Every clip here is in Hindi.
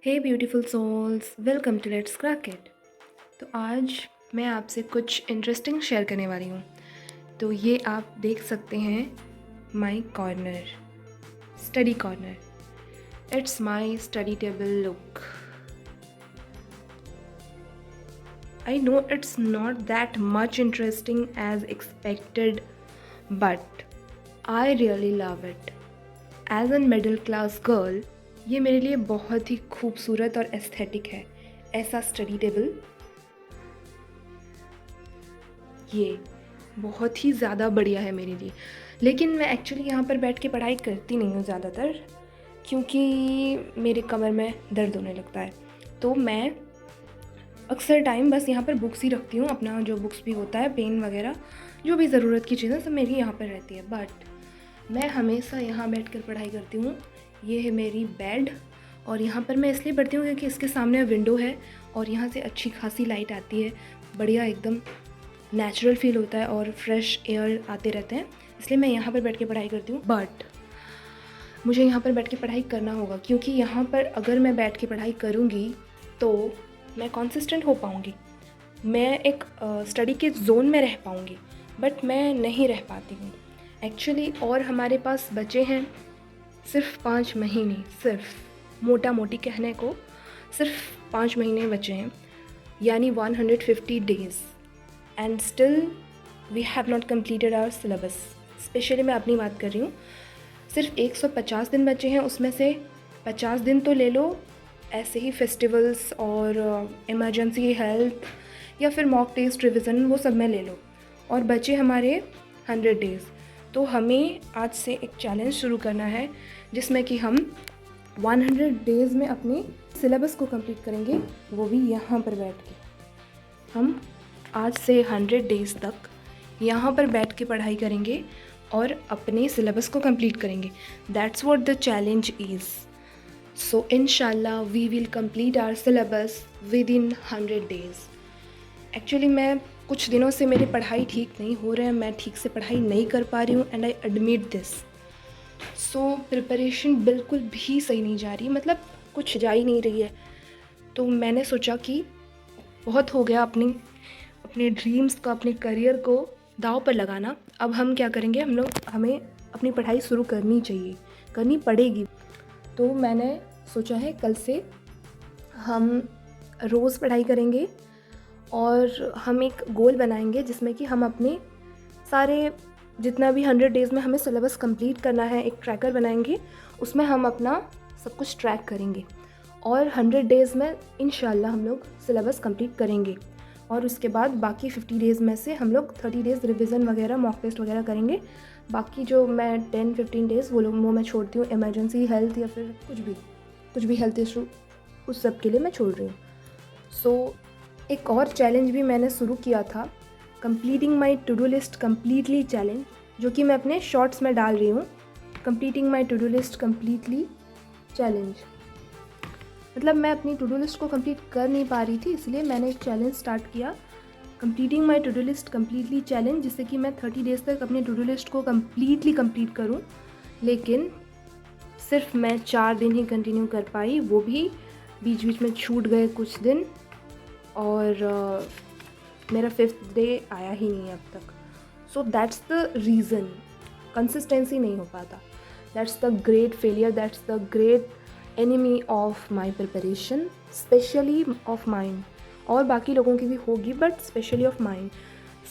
Hey beautiful souls, welcome to let's crack it. तो आज मैं आपसे कुछ इंटरेस्टिंग शेयर करने वाली हूँ। तो ये आप देख सकते हैं my corner, study corner. It's my study table look. I know it's not that much interesting as expected, but I really love it. As an middle class girl, ये मेरे लिए बहुत ही खूबसूरत और एस्थेटिक है। ऐसा स्टडी टेबल ये बहुत ही ज़्यादा बढ़िया है मेरे लिए। लेकिन मैं एक्चुअली यहाँ पर बैठ के पढ़ाई करती नहीं हूँ ज़्यादातर, क्योंकि मेरे कमर में दर्द होने लगता है। तो मैं अक्सर टाइम बस यहाँ पर बुक्स ही रखती हूँ, अपना जो बुक्स भी होता है, पेन वगैरह, जो भी ज़रूरत की चीज़ें सब मेरी यहाँ पर रहती है। बट मैं हमेशा यहाँ बैठ कर पढ़ाई करती हूँ। ये है मेरी बेड, और यहाँ पर मैं इसलिए पढ़ती हूँ क्योंकि इसके सामने विंडो है और यहाँ से अच्छी खासी लाइट आती है, बढ़िया एकदम नेचुरल फील होता है और फ्रेश एयर आते रहते हैं। इसलिए मैं यहाँ पर बैठ के पढ़ाई करती हूँ। बट मुझे यहाँ पर बैठ के पढ़ाई करना होगा, क्योंकि यहाँ पर अगर मैं बैठ के पढ़ाई करूँगी तो मैं कंसिस्टेंट हो पाऊँगी, मैं एक स्टडी के जोन में रह पाऊँगी। बट मैं नहीं रह पाती हूँ एक्चुअली। और हमारे पास बचे हैं सिर्फ 5 महीने, सिर्फ मोटा मोटी कहने को सिर्फ 5 महीने बचे हैं, यानी 150 days. And still we have not completed our syllabus. Specially मैं अपनी बात कर रही हूँ, सिर्फ 150 दिन बचे हैं। उसमें से 50 दिन तो ले लो ऐसे ही फेस्टिवल्स और इमरजेंसी हेल्थ या फिर मॉक टेस्ट रिविज़न, वो सब में ले लो, और बचे हमारे 100 डेज़। तो हमें आज से एक चैलेंज शुरू करना है, जिसमें कि हम 100 डेज़ में अपने सिलेबस को कंप्लीट करेंगे, वो भी यहाँ पर बैठ के। हम आज से 100 डेज़ तक यहाँ पर बैठ के पढ़ाई करेंगे और अपने सिलेबस को कंप्लीट करेंगे। That's what the challenge is. So इंशाल्लाह we will complete our syllabus within 100 days. Actually मैं कुछ दिनों से मेरी पढ़ाई ठीक नहीं हो रहा है, मैं ठीक से पढ़ाई नहीं कर पा रही हूँ, and I admit this. So preparation बिल्कुल भी सही नहीं जा रही, मतलब कुछ जा ही नहीं रही है। तो मैंने सोचा कि बहुत हो गया अपने ड्रीम्स को, अपने करियर को दांव पर लगाना। अब हम क्या करेंगे, हमें अपनी पढ़ाई शुरू करनी चाहिए, करनी पड़ेगी। तो मैंने सोचा है कल से हम रोज़ पढ़ाई करेंगे, और हम एक गोल बनाएंगे जिसमें कि हम अपने सारे जितना भी 100 डेज़ में हमें सिलेबस कंप्लीट करना है, एक ट्रैकर बनाएंगे, उसमें हम अपना सब कुछ ट्रैक करेंगे, और 100 डेज़ में इंशाल्लाह हम लोग सिलेबस कंप्लीट करेंगे। और उसके बाद बाकी 50 डेज़ में से हम लोग 30 डेज़ रिवीजन वगैरह, मॉक टेस्ट वगैरह करेंगे। बाकी जो मैं 10-15 डेज़ वो मैं छोड़ती हूँ, इमरजेंसी हेल्थ या फिर कुछ भी हेल्थ इशू, उस सब के लिए मैं छोड़ रही हूँ। सो एक और चैलेंज भी मैंने शुरू किया था, completing my to do list completely challenge, जो कि मैं अपने शॉर्ट्स में डाल रही हूँ। Completing my to do list completely challenge, मतलब मैं अपनी टू डू लिस्ट को कंप्लीट कर नहीं पा रही थी, इसलिए मैंने एक चैलेंज स्टार्ट किया, completing my to do list completely challenge, जिससे कि मैं 30 डेज़ तक अपनी टू डू लिस्ट को कम्प्लीटली कंप्लीट करूँ। लेकिन सिर्फ मैं 4 दिन ही कंटिन्यू कर पाई, वो भी बीच बीच में छूट गए कुछ दिन, और मेरा 5th डे आया ही नहीं अब तक। So that's the reason, consistency नहीं हो पाता। That's the great failure, that's the great enemy of my preparation, specially of mind. और बाकी लोगों की भी होगी, बट स्पेशली ऑफ माइंड।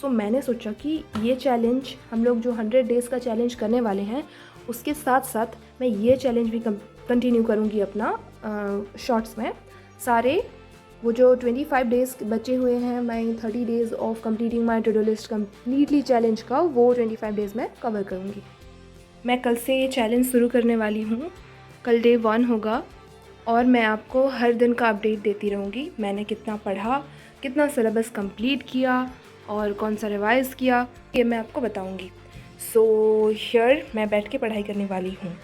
सो मैंने सोचा कि ये चैलेंज, हम लोग जो 100 डेज़ का चैलेंज करने वाले हैं, उसके साथ साथ मैं ये चैलेंज भी कंटिन्यू करूँगी अपना शॉर्ट्स में। सारे वो जो 25 डेज़ बचे हुए हैं, मैं 30 days of completing my to do list completely challenge का, वो 25 डेज़ में कवर करूँगी। मैं कल से ये चैलेंज शुरू करने वाली हूँ। कल डे 1 होगा, और मैं आपको हर दिन का अपडेट देती रहूँगी। मैंने कितना पढ़ा, कितना सिलेबस कंप्लीट किया, और कौन सा रिवाइज़ किया, ये मैं आपको बताऊँगी। सो हियर मैं बैठ के पढ़ाई करने वाली हूँ।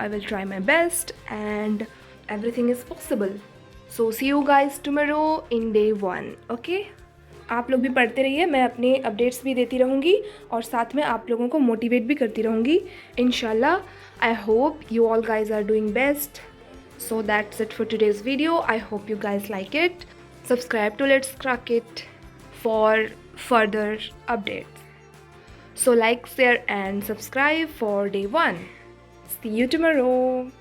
I will try my best and everything is possible. So see you guys tomorrow in day 1, okay. आप लोग भी पढ़ते रहिए, मैं अपने अपडेट्स भी देती रहूँगी, और साथ में आप लोगों को मोटिवेट भी करती रहूँगी इंशाल्लाह। I hope you all guys are doing best. So that's it for today's video. I hope you guys like it. Subscribe to Let's Crack It for further updates. So like, share and subscribe for day 1. See you tomorrow.